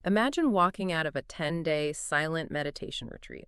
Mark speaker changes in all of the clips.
Speaker 1: Imagine walking out of a 10-day silent meditation retreat.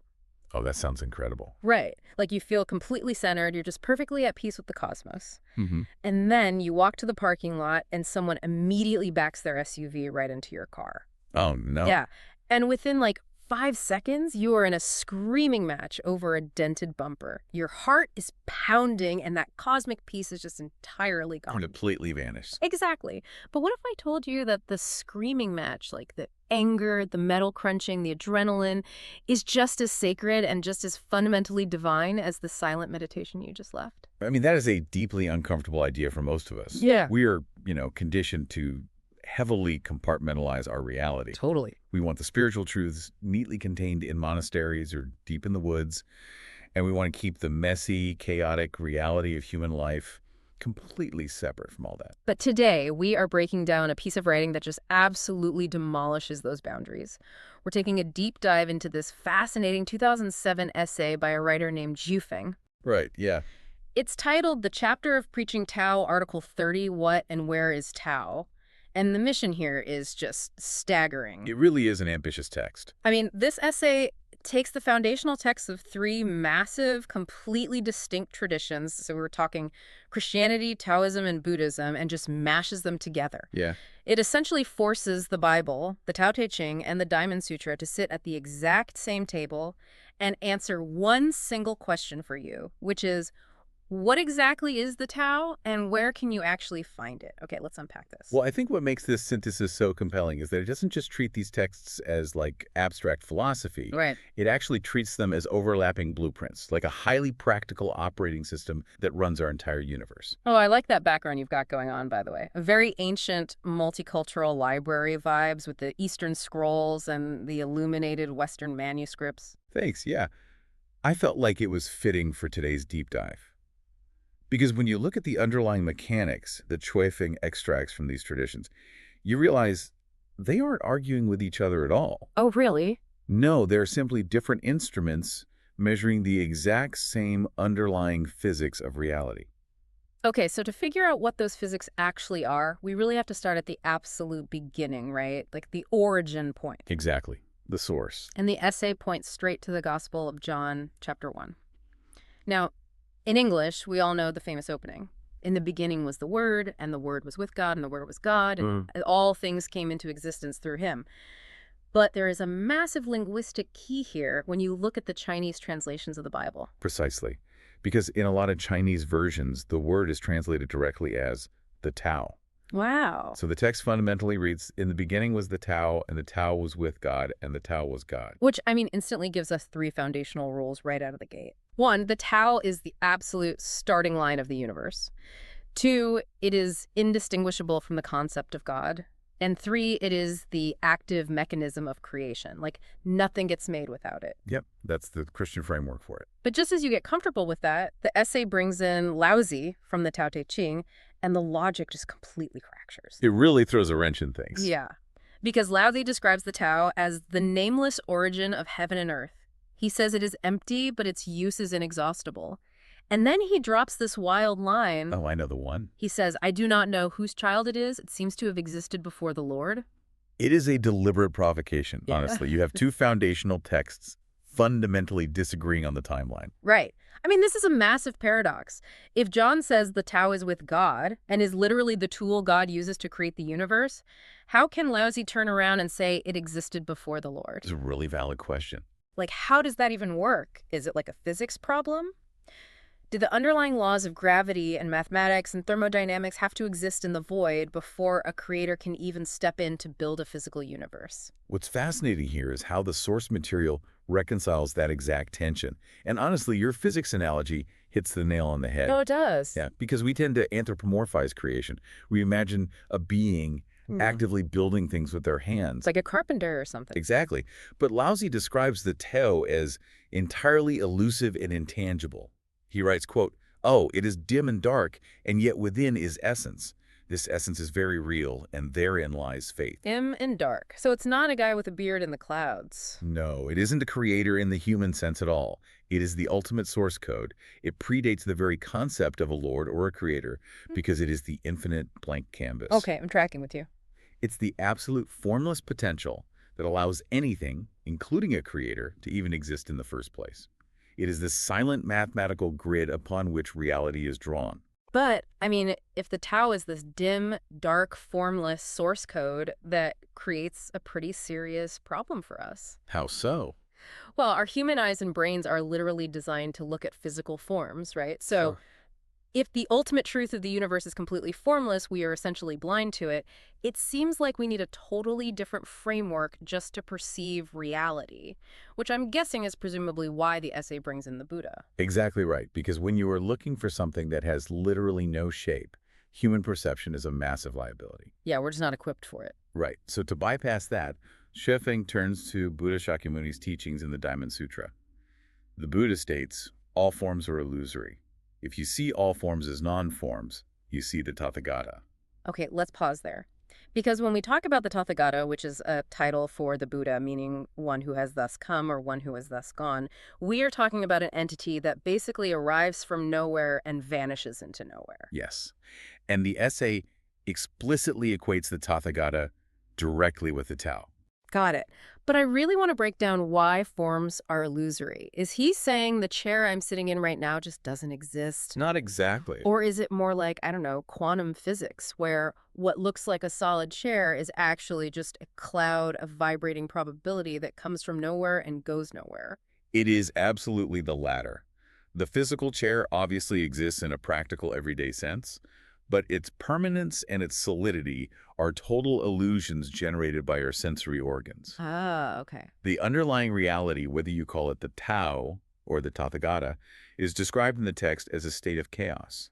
Speaker 2: Oh, that sounds incredible.
Speaker 1: Right. Like you feel completely centered, you're just perfectly at peace with the cosmos.
Speaker 2: Hmm.
Speaker 1: And then you walk to the parking lot and someone immediately backs their SUV right into your car.
Speaker 2: Oh, no.
Speaker 1: Yeah. And within like 5 seconds, you are in a screaming match over a dented bumper. Your heart is pounding and that cosmic peace is just entirely gone.
Speaker 2: Completely vanished.
Speaker 1: Exactly. But what if I told you that the screaming match, like the anger, the metal crunching, the adrenaline, is just as sacred and just as fundamentally divine as the silent meditation you just left?
Speaker 2: I mean, that is a deeply uncomfortable idea for most of us.
Speaker 1: Yeah.
Speaker 2: We are, conditioned to heavily compartmentalize our reality.
Speaker 1: Totally.
Speaker 2: We want the spiritual truths neatly contained in monasteries or deep in the woods, and we want to keep the messy, chaotic reality of human life completely separate from all that.
Speaker 1: But today, we are breaking down a piece of writing that just absolutely demolishes those boundaries. We're taking a deep dive into this fascinating 2007 essay by a writer named Feng.
Speaker 2: Right, yeah.
Speaker 1: It's titled The Chapter of Preaching Tao, Article 30, What and Where is Tao? And the mission here is just staggering.
Speaker 2: It really is an ambitious text.
Speaker 1: I mean, this essay takes the foundational texts of three massive, completely distinct traditions. So we're talking Christianity, Taoism, and Buddhism, and just mashes them together.
Speaker 2: Yeah.
Speaker 1: It essentially forces the Bible, the Tao Te Ching, and the Diamond Sutra to sit at the exact same table and answer one single question for you, which is, what exactly is the Tao, and where can you actually find it? Okay, let's unpack this.
Speaker 2: Well, I think what makes this synthesis so compelling is that it doesn't just treat these texts as, like, abstract philosophy.
Speaker 1: Right.
Speaker 2: It actually treats them as overlapping blueprints, like a highly practical operating system that runs our entire universe.
Speaker 1: Oh, I like that background you've got going on, by the way. A very ancient multicultural library vibes with the Eastern scrolls and the illuminated Western manuscripts.
Speaker 2: Thanks, yeah. I felt like it was fitting for today's deep dive. Because when you look at the underlying mechanics that Feng extracts from these traditions, you realize they aren't arguing with each other at all.
Speaker 1: Oh, really?
Speaker 2: No, they're simply different instruments measuring the exact same underlying physics of reality.
Speaker 1: Okay, so to figure out what those physics actually are, we really have to start at the absolute beginning, right? Like the origin point.
Speaker 2: Exactly. The source.
Speaker 1: And the essay points straight to the Gospel of John, chapter 1. Now, in English, we all know the famous opening. In the beginning was the Word, and the Word was with God, and the Word was God, and all things came into existence through him. But there is a massive linguistic key here when you look at the Chinese translations of the Bible.
Speaker 2: Precisely. Because in a lot of Chinese versions, the word is translated directly as the Tao.
Speaker 1: Wow.
Speaker 2: So the text fundamentally reads, in the beginning was the Tao, and the Tao was with God, and the Tao was God.
Speaker 1: Which, I mean, instantly gives us three foundational rules right out of the gate. 1, the Tao is the absolute starting line of the universe. 2, it is indistinguishable from the concept of God. And 3, it is the active mechanism of creation. Like, nothing gets made without it.
Speaker 2: Yep, that's the Christian framework for it.
Speaker 1: But just as you get comfortable with that, the essay brings in Laozi from the Tao Te Ching, and the logic just completely fractures.
Speaker 2: It really throws a wrench in things.
Speaker 1: Yeah, because Laozi describes the Tao as the nameless origin of heaven and earth. He says it is empty, but its use is inexhaustible. And then he drops this wild line.
Speaker 2: Oh, I know the one.
Speaker 1: He says, I do not know whose child it is. It seems to have existed before the Lord.
Speaker 2: It is a deliberate provocation,
Speaker 1: Yeah.
Speaker 2: honestly. You have two foundational texts fundamentally disagreeing on the timeline.
Speaker 1: Right. I mean, this is a massive paradox. If John says the Tao is with God and is literally the tool God uses to create the universe, how can Laozi turn around and say it existed before the Lord?
Speaker 2: It's a really valid question.
Speaker 1: Like, how does that even work? Is it like a physics problem? Do the underlying laws of gravity and mathematics and thermodynamics have to exist in the void before a creator can even step in to build a physical universe?
Speaker 2: What's fascinating here is how the source material reconciles that exact tension. And honestly, your physics analogy hits the nail on the head.
Speaker 1: Oh, it does.
Speaker 2: Yeah, because we tend to anthropomorphize creation. We imagine a being actively building things with their hands.
Speaker 1: It's like a carpenter or something.
Speaker 2: Exactly. But Laozi describes the Tao as entirely elusive and intangible. He writes, quote, "Oh, it is dim and dark, and yet within is essence. This essence is very real, and therein lies faith."
Speaker 1: Dim and dark. So it's not a guy with a beard in the clouds.
Speaker 2: No, it isn't a creator in the human sense at all. It is the ultimate source code. It predates the very concept of a lord or a creator because it is the infinite blank canvas.
Speaker 1: Okay, I'm tracking with you.
Speaker 2: It's the absolute formless potential, that allows anything, including a creator, to even exist in the first place. It is this silent mathematical grid upon which reality is drawn.
Speaker 1: But, I mean, if the Tao is this dim, dark, formless source code that creates a pretty serious problem for us.
Speaker 2: How so?
Speaker 1: Well, our human eyes and brains are literally designed to look at physical forms, right? So
Speaker 2: Sure.
Speaker 1: if the ultimate truth of the universe is completely formless, we are essentially blind to it, it seems like we need a totally different framework just to perceive reality, which I'm guessing is presumably why the essay brings in the Buddha.
Speaker 2: Exactly right, because when you are looking for something that has literally no shape, human perception is a massive liability.
Speaker 1: Yeah, we're just not equipped for it.
Speaker 2: Right. So to bypass that, Shefeng turns to Buddha Shakyamuni's teachings in the Diamond Sutra. The Buddha states, all forms are illusory. If you see all forms as non-forms, you see the Tathagata.
Speaker 1: Okay, let's pause there. Because when we talk about the Tathagata, which is a title for the Buddha, meaning one who has thus come or one who has thus gone, we are talking about an entity that basically arrives from nowhere and vanishes into nowhere.
Speaker 2: Yes. And the essay explicitly equates the Tathagata directly with the Tao.
Speaker 1: Got it. But I really want to break down why forms are illusory. Is he saying the chair I'm sitting in right now just doesn't exist?
Speaker 2: Not exactly.
Speaker 1: Or is it more like, I don't know, quantum physics, where what looks like a solid chair is actually just a cloud of vibrating probability that comes from nowhere and goes nowhere?
Speaker 2: It is absolutely the latter. The physical chair obviously exists in a practical everyday sense, but its permanence and its solidity are total illusions generated by our sensory organs.
Speaker 1: Ah, okay.
Speaker 2: The underlying reality, whether you call it the Tao or the Tathagata, is described in the text as a state of chaos.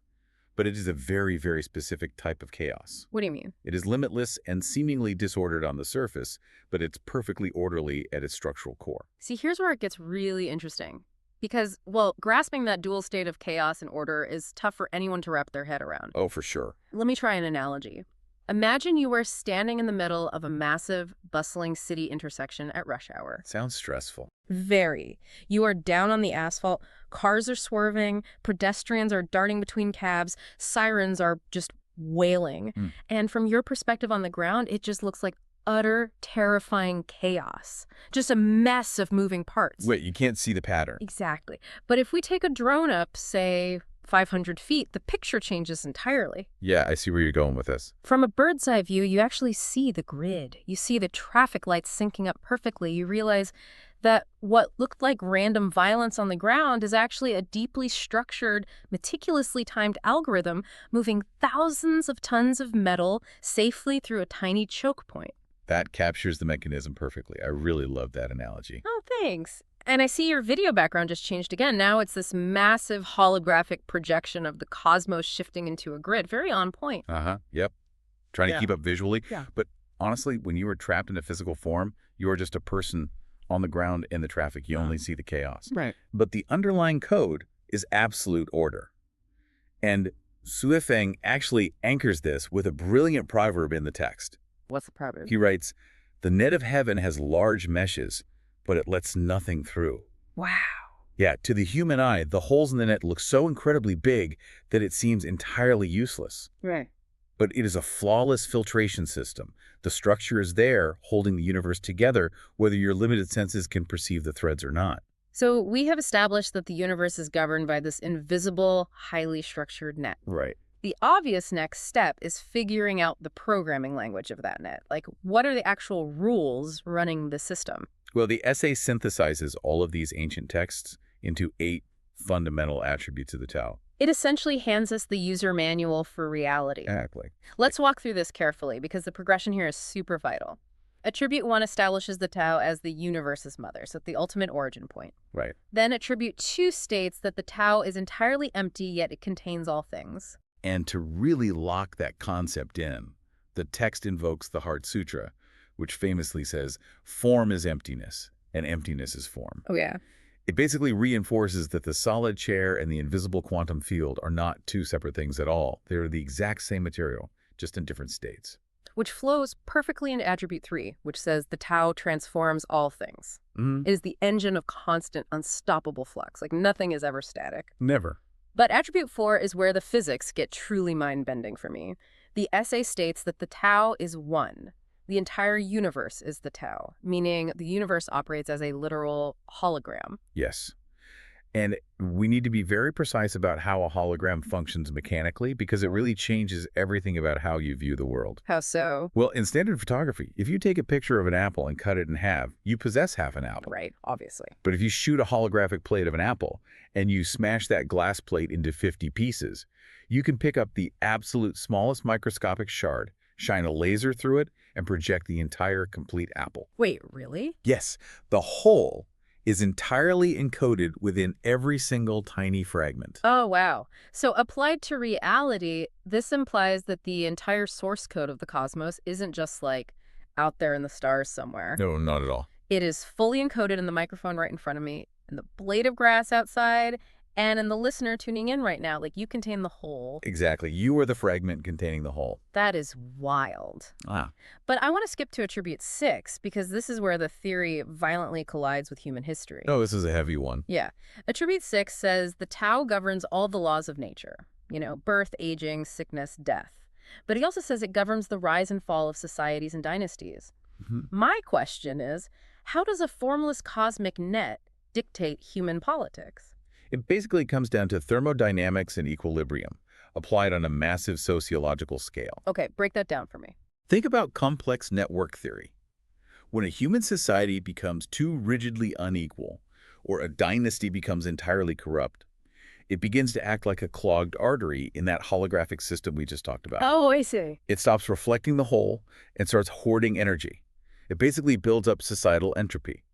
Speaker 2: But it is a very, very specific type of chaos.
Speaker 1: What do you mean?
Speaker 2: It is limitless and seemingly disordered on the surface, but it's perfectly orderly at its structural core.
Speaker 1: See, here's where it gets really interesting. Because, well, grasping that dual state of chaos and order is tough for anyone to wrap their head around.
Speaker 2: Oh, for sure.
Speaker 1: Let me try an analogy. Imagine you were standing in the middle of a massive, bustling city intersection at rush hour.
Speaker 2: Sounds stressful.
Speaker 1: Very. You are down on the asphalt, cars are swerving, pedestrians are darting between cabs, sirens are just wailing. And from your perspective on the ground, it just looks like utter, terrifying chaos. Just a mess of moving parts.
Speaker 2: Wait, you can't see the pattern.
Speaker 1: Exactly. But if we take a drone up, say, 500 feet, the picture changes entirely.
Speaker 2: Yeah, I see where you're going with this.
Speaker 1: From a bird's eye view, you actually see the grid. You see the traffic lights syncing up perfectly. You realize that what looked like random violence on the ground is actually a deeply structured, meticulously timed algorithm moving thousands of tons of metal safely through a tiny choke point.
Speaker 2: That captures the mechanism perfectly. I really love that analogy.
Speaker 1: Oh, thanks. And I see your video background just changed again. Now it's this massive holographic projection of the cosmos shifting into a grid. Very on point.
Speaker 2: Yep. Trying to
Speaker 1: Yeah.
Speaker 2: keep up visually.
Speaker 1: Yeah.
Speaker 2: But honestly, when you are trapped in a physical form, you are just a person on the ground in the traffic. You only see the chaos.
Speaker 1: Right.
Speaker 2: But the underlying code is absolute order. And Suifeng actually anchors this with a brilliant proverb in the text.
Speaker 1: What's the proverb?
Speaker 2: He writes, "The net of heaven has large meshes, but it lets nothing through."
Speaker 1: Wow.
Speaker 2: Yeah, to the human eye, the holes in the net look so incredibly big that it seems entirely useless.
Speaker 1: Right.
Speaker 2: But it is a flawless filtration system. The structure is there, holding the universe together, whether your limited senses can perceive the threads or not.
Speaker 1: So we have established that the universe is governed by this invisible, highly structured net.
Speaker 2: Right.
Speaker 1: The obvious next step is figuring out the programming language of that net. Like, what are the actual rules running the system?
Speaker 2: Well, the essay synthesizes all of these ancient texts into 8 fundamental attributes of the Tao.
Speaker 1: It essentially hands us the user manual for reality.
Speaker 2: Exactly.
Speaker 1: Let's walk through this carefully because the progression here is super vital. Attribute 1 establishes the Tao as the universe's mother, so the ultimate origin point.
Speaker 2: Right.
Speaker 1: Then Attribute 2 states that the Tao is entirely empty, yet it contains all things.
Speaker 2: And to really lock that concept in, the text invokes the Heart Sutra, which famously says, form is emptiness, and emptiness is form.
Speaker 1: Oh, yeah.
Speaker 2: It basically reinforces that the solid chair and the invisible quantum field are not two separate things at all. They're the exact same material, just in different states.
Speaker 1: Which flows perfectly into Attribute 3, which says the Tao transforms all things. It is the engine of constant, unstoppable flux. Like, nothing is ever static.
Speaker 2: Never.
Speaker 1: But Attribute 4 is where the physics get truly mind-bending for me. The essay states that the Tao is one, The entire universe is the Tao, meaning the universe operates as a literal hologram.
Speaker 2: Yes. And we need to be very precise about how a hologram functions mechanically because it really changes everything about how you view the world.
Speaker 1: How so?
Speaker 2: Well, in standard photography, if you take a picture of an apple and cut it in half, you possess half an apple.
Speaker 1: Right, obviously.
Speaker 2: But if you shoot a holographic plate of an apple and you smash that glass plate into 50 pieces, you can pick up the absolute smallest microscopic shard, shine a laser through it, and project the entire complete apple.
Speaker 1: Wait, really?
Speaker 2: Yes, the whole is entirely encoded within every single tiny fragment.
Speaker 1: Oh, wow. So applied to reality, this implies that the entire source code of the cosmos isn't just like out there in the stars somewhere.
Speaker 2: No, not at all.
Speaker 1: It is fully encoded in the microphone right in front of me, in the blade of grass outside, and in the listener tuning in right now. Like, you contain the whole.
Speaker 2: Exactly. You are the fragment containing the whole.
Speaker 1: That is wild.
Speaker 2: Ah.
Speaker 1: But I want to skip to attribute 6, because this is where the theory violently collides with human history.
Speaker 2: Oh, this is a heavy one.
Speaker 1: Yeah. Attribute 6 says the Tao governs all the laws of nature. You know, birth, aging, sickness, death. But he also says it governs the rise and fall of societies and dynasties. My question is, how does a formless cosmic net dictate human politics?
Speaker 2: It basically comes down to thermodynamics and equilibrium, applied on a massive sociological scale.
Speaker 1: Okay, break that down for me.
Speaker 2: Think about complex network theory. When a human society becomes too rigidly unequal, or a dynasty becomes entirely corrupt, it begins to act like a clogged artery in that holographic system we just talked about.
Speaker 1: Oh, I see.
Speaker 2: It stops reflecting the whole and starts hoarding energy. It basically builds up societal entropy.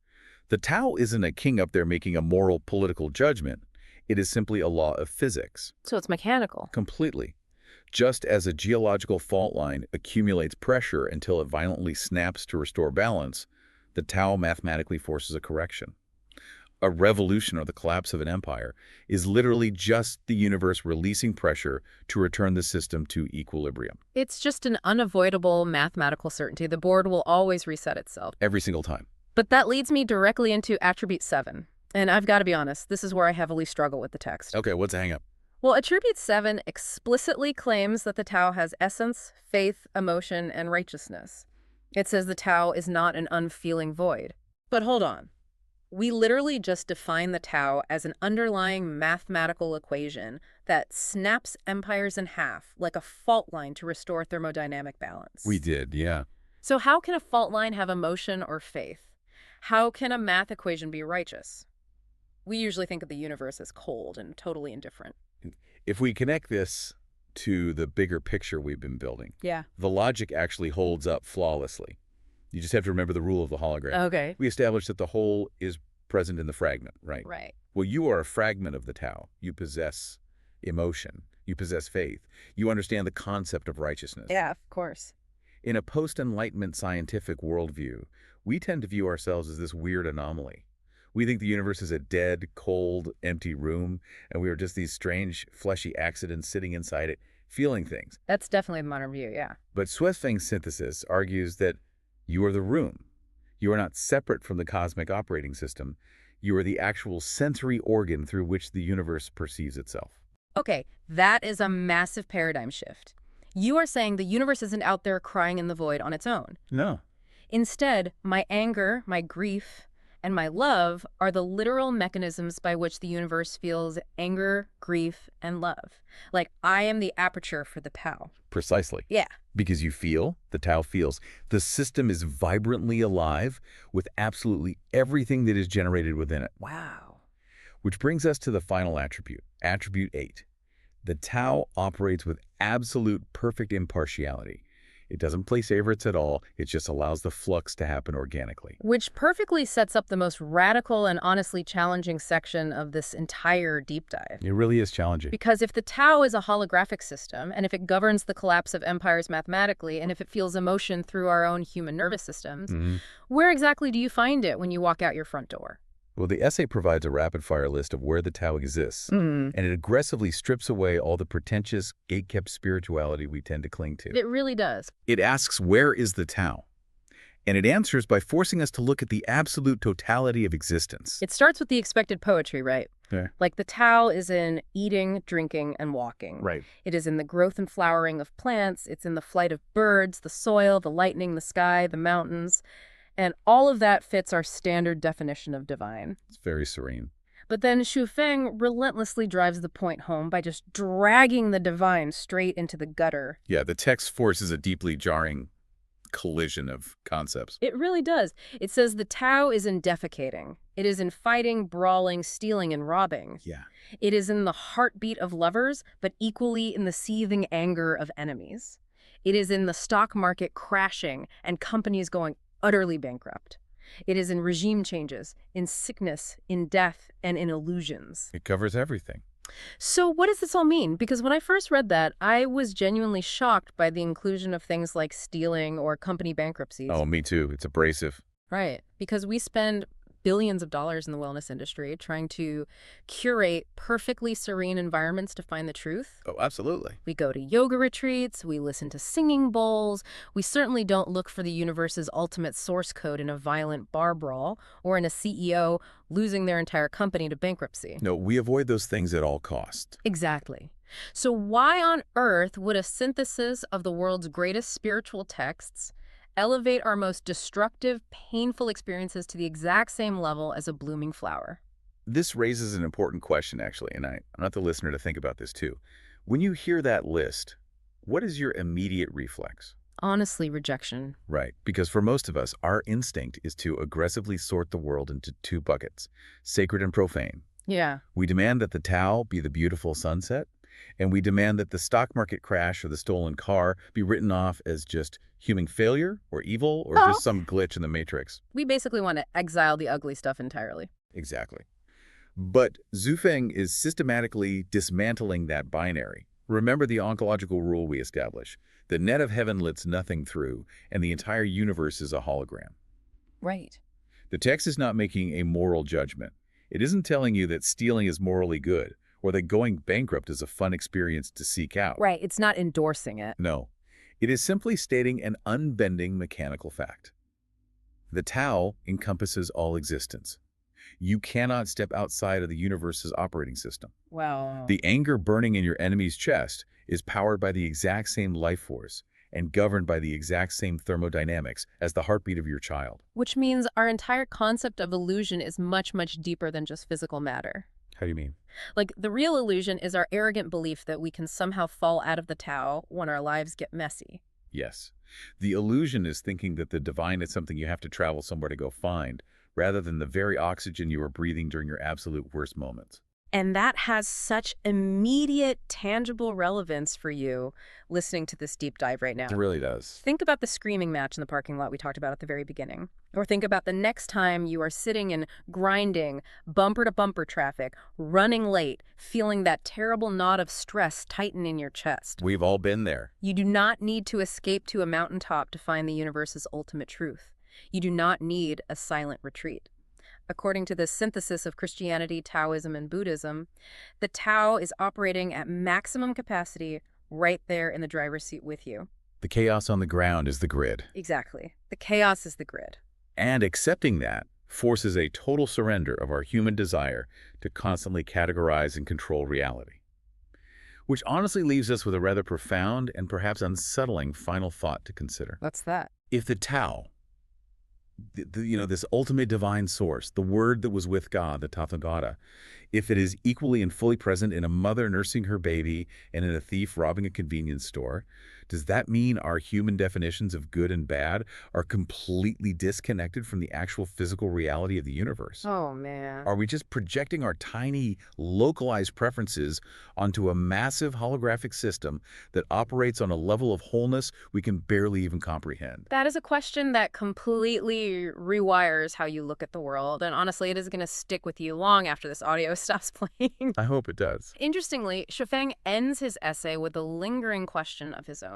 Speaker 2: The Tao isn't a king up there making a moral political judgment. It is simply a law of physics.
Speaker 1: So it's mechanical.
Speaker 2: Completely. Just as a geological fault line accumulates pressure until it violently snaps to restore balance, the Tao mathematically forces a correction. A revolution or the collapse of an empire is literally just the universe releasing pressure to return the system to equilibrium.
Speaker 1: It's just an unavoidable mathematical certainty. The board will always reset itself.
Speaker 2: Every single time.
Speaker 1: But that leads me directly into attribute 7. And I've got to be honest, this is where I heavily struggle with the text.
Speaker 2: Okay, what's the hang-up?
Speaker 1: Well, attribute 7 explicitly claims that the Tao has essence, faith, emotion, and righteousness. It says the Tao is not an unfeeling void. But hold on. We literally just define the Tao as an underlying mathematical equation that snaps empires in half like a fault line to restore thermodynamic balance.
Speaker 2: We did, yeah.
Speaker 1: So how can a fault line have emotion or faith? How can a math equation be righteous? We usually think of the universe as cold and totally indifferent.
Speaker 2: If we connect this to the bigger picture we've been building, the logic actually holds up flawlessly. You just have to remember the rule of the hologram.
Speaker 1: Okay.
Speaker 2: We established that the whole is present in the fragment, right?
Speaker 1: Right.
Speaker 2: Well, you are a fragment of the Tao. You possess emotion. You possess faith. You understand the concept of righteousness.
Speaker 1: Yeah, of course.
Speaker 2: In a post-Enlightenment scientific worldview, we tend to view ourselves as this weird anomaly. We think the universe is a dead, cold, empty room, and we are just these strange, fleshy accidents sitting inside it, feeling things.
Speaker 1: That's definitely the modern view, yeah.
Speaker 2: But Swetfeng's synthesis argues that you are the room. You are not separate from the cosmic operating system. You are the actual sensory organ through which the universe perceives itself.
Speaker 1: Okay, that is a massive paradigm shift. You are saying the universe isn't out there crying in the void on its own.
Speaker 2: No.
Speaker 1: Instead, my anger, my grief, and my love are the literal mechanisms by which the universe feels anger, grief, and love. Like, I am the aperture for the Tao.
Speaker 2: Precisely.
Speaker 1: Yeah.
Speaker 2: Because you feel, the Tao feels. The system is vibrantly alive with absolutely everything that is generated within it.
Speaker 1: Wow.
Speaker 2: Which brings us to the final attribute, attribute 8. The Tao operates with absolute perfect impartiality. It doesn't play favorites at all. It just allows the flux to happen organically.
Speaker 1: Which perfectly sets up the most radical and honestly challenging section of this entire deep dive.
Speaker 2: It really is challenging.
Speaker 1: Because if the Tao is a holographic system, and if it governs the collapse of empires mathematically, and if it feels emotion through our own human nervous systems, where exactly do you find it when you walk out your front door?
Speaker 2: Well, the essay provides a rapid-fire list of where the Tao exists, and it aggressively strips away all the pretentious, gate-kept spirituality we tend to cling to.
Speaker 1: It really does.
Speaker 2: It asks, where is the Tao? And it answers by forcing us to look at the absolute totality of existence.
Speaker 1: It starts with the expected poetry, right?
Speaker 2: Okay.
Speaker 1: Like the Tao is in eating, drinking, and walking.
Speaker 2: Right.
Speaker 1: It is in the growth and flowering of plants. It's in the flight of birds, the soil, the lightning, the sky, the mountains. And all of that fits our standard definition of divine.
Speaker 2: It's very serene.
Speaker 1: But then Xu Feng relentlessly drives the point home by just dragging the divine straight into the gutter.
Speaker 2: Yeah, the text forces a deeply jarring collision of concepts.
Speaker 1: It really does. It says the Tao is in defecating. It is in fighting, brawling, stealing, and robbing.
Speaker 2: Yeah.
Speaker 1: It is in the heartbeat of lovers, but equally in the seething anger of enemies. It is in the stock market crashing and companies going utterly bankrupt. It is in regime changes, in sickness, in death, and in illusions.
Speaker 2: It covers everything.
Speaker 1: So what does this all mean? Because when I first read that, I was genuinely shocked by the inclusion of things like stealing or company bankruptcies.
Speaker 2: Oh, me too. It's abrasive.
Speaker 1: Right. Because we spend billions of dollars in the wellness industry trying to curate perfectly serene environments to find the truth.
Speaker 2: Oh, absolutely.
Speaker 1: We go to yoga retreats, we listen to singing bowls. We certainly don't look for the universe's ultimate source code in a violent bar brawl or in a CEO losing their entire company to bankruptcy.
Speaker 2: No, we avoid those things at all costs.
Speaker 1: Exactly. So why on earth would a synthesis of the world's greatest spiritual texts elevate our most destructive, painful experiences to the exact same level as a blooming flower?
Speaker 2: This raises an important question, actually, and I want the listener to think about this too. When you hear that list, what is your immediate reflex?
Speaker 1: Honestly, rejection.
Speaker 2: Right, because for most of us, our instinct is to aggressively sort the world into two buckets, sacred and profane.
Speaker 1: Yeah.
Speaker 2: We demand that the Tao be the beautiful sunset, and we demand that the stock market crash or the stolen car be written off as just human failure or evil or just some glitch in the matrix.
Speaker 1: We basically want to exile the ugly stuff entirely.
Speaker 2: Exactly. But Xu Feng is systematically dismantling that binary. Remember the ontological rule we establish. The net of heaven lets nothing through, and the entire universe is a hologram.
Speaker 1: Right.
Speaker 2: The text is not making a moral judgment. It isn't telling you that stealing is morally good, or that going bankrupt is a fun experience to seek out.
Speaker 1: Right. It's not endorsing it.
Speaker 2: No. It is simply stating an unbending mechanical fact. The Tao encompasses all existence. You cannot step outside of the universe's operating system.
Speaker 1: Wow.
Speaker 2: The anger burning in your enemy's chest is powered by the exact same life force and governed by the exact same thermodynamics as the heartbeat of your child.
Speaker 1: Which means our entire concept of illusion is much, much deeper than just physical matter.
Speaker 2: How do you mean?
Speaker 1: Like, the real illusion is our arrogant belief that we can somehow fall out of the Tao when our lives get messy.
Speaker 2: Yes. The illusion is thinking that the divine is something you have to travel somewhere to go find, rather than the very oxygen you are breathing during your absolute worst moments.
Speaker 1: And that has such immediate, tangible relevance for you listening to this deep dive right now.
Speaker 2: It really does.
Speaker 1: Think about the screaming match in the parking lot we talked about at the very beginning. Or think about the next time you are sitting in grinding, bumper-to-bumper traffic, running late, feeling that terrible knot of stress tighten in your chest.
Speaker 2: We've all been there.
Speaker 1: You do not need to escape to a mountaintop to find the universe's ultimate truth. You do not need a silent retreat. According to the synthesis of Christianity, Taoism, and Buddhism, the Tao is operating at maximum capacity right there in the driver's seat with you.
Speaker 2: The chaos on the ground is the grid.
Speaker 1: Exactly. The chaos is the grid.
Speaker 2: And accepting that forces a total surrender of our human desire to constantly categorize and control reality. Which honestly leaves us with a rather profound and perhaps unsettling final thought to consider.
Speaker 1: What's that?
Speaker 2: If the Tao, this ultimate divine source, the word that was with God, the Tathagata, if it is equally and fully present in a mother nursing her baby and in a thief robbing a convenience store, does that mean our human definitions of good and bad are completely disconnected from the actual physical reality of the universe?
Speaker 1: Oh, man.
Speaker 2: Are we just projecting our tiny, localized preferences onto a massive holographic system that operates on a level of wholeness we can barely even comprehend?
Speaker 1: That is a question that completely rewires how you look at the world. And honestly, it is going to stick with you long after this audio stops playing.
Speaker 2: I hope it does.
Speaker 1: Interestingly, Xu Feng ends his essay with a lingering question of his own.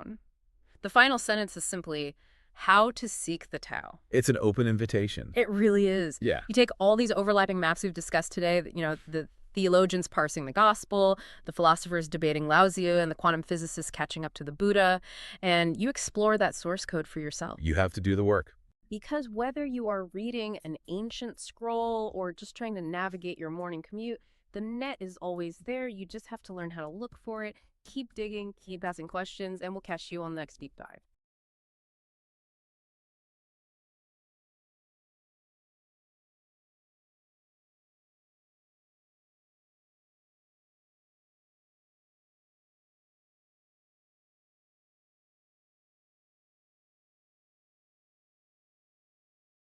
Speaker 1: The final sentence is simply, how to seek the Tao.
Speaker 2: It's an open invitation.
Speaker 1: It really is.
Speaker 2: Yeah.
Speaker 1: You take all these overlapping maps we've discussed today, the theologians parsing the gospel, the philosophers debating Laozi, and the quantum physicists catching up to the Buddha, and you explore that source code for yourself.
Speaker 2: You have to do the work.
Speaker 1: Because whether you are reading an ancient scroll or just trying to navigate your morning commute, The net is always there. You just have to learn how to look for it. Keep digging, keep asking questions, and we'll catch you on the next deep dive.